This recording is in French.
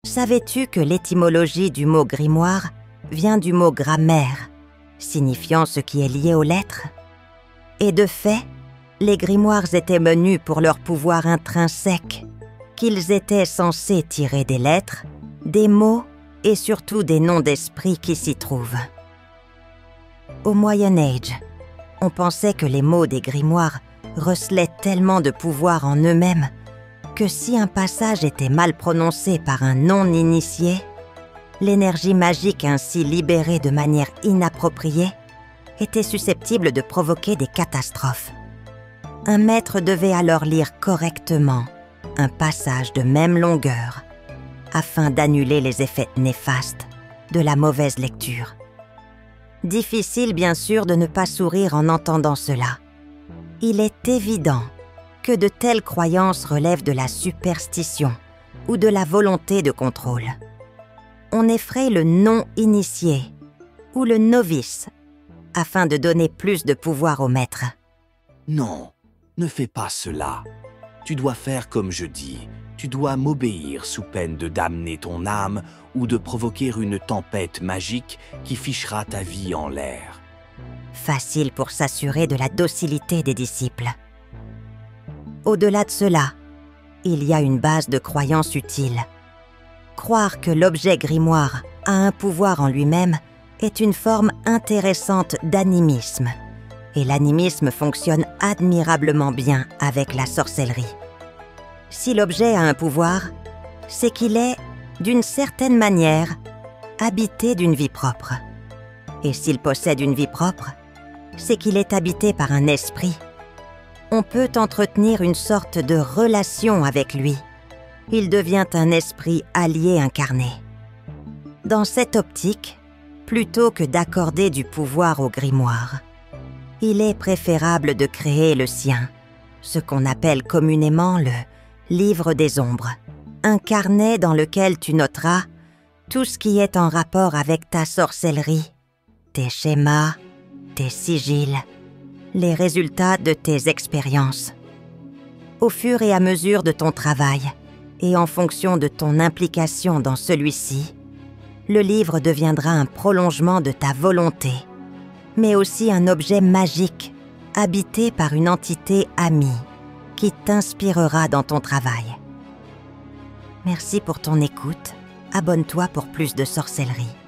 Savais-tu que l'étymologie du mot grimoire vient du mot grammaire, signifiant ce qui est lié aux lettres? Et de fait, les grimoires étaient menus pour leur pouvoir intrinsèque, qu'ils étaient censés tirer des lettres, des mots et surtout des noms d'esprits qui s'y trouvent. Au Moyen Âge, on pensait que les mots des grimoires recelaient tellement de pouvoir en eux-mêmes que si un passage était mal prononcé par un non-initié, l'énergie magique ainsi libérée de manière inappropriée était susceptible de provoquer des catastrophes. Un maître devait alors lire correctement un passage de même longueur afin d'annuler les effets néfastes de la mauvaise lecture. Difficile bien sûr de ne pas sourire en entendant cela. Il est évident que de telles croyances relèvent de la superstition ou de la volonté de contrôle. On effraie le non-initié ou le novice afin de donner plus de pouvoir au maître. Non, ne fais pas cela. Tu dois faire comme je dis. Tu dois m'obéir sous peine de damner ton âme ou de provoquer une tempête magique qui fichera ta vie en l'air. Facile pour s'assurer de la docilité des disciples. Au-delà de cela, il y a une base de croyance utile. Croire que l'objet grimoire a un pouvoir en lui-même est une forme intéressante d'animisme. Et l'animisme fonctionne admirablement bien avec la sorcellerie. Si l'objet a un pouvoir, c'est qu'il est, d'une certaine manière, habité d'une vie propre. Et s'il possède une vie propre, c'est qu'il est habité par un esprit. On peut entretenir une sorte de relation avec lui. Il devient un esprit allié incarné. Dans cette optique, plutôt que d'accorder du pouvoir au grimoire, il est préférable de créer le sien, ce qu'on appelle communément le livre des ombres, un carnet dans lequel tu noteras tout ce qui est en rapport avec ta sorcellerie, tes schémas, tes sigils, les résultats de tes expériences. Au fur et à mesure de ton travail, et en fonction de ton implication dans celui-ci, le livre deviendra un prolongement de ta volonté, mais aussi un objet magique, habité par une entité amie, qui t'inspirera dans ton travail. Merci pour ton écoute. Abonne-toi pour plus de sorcellerie.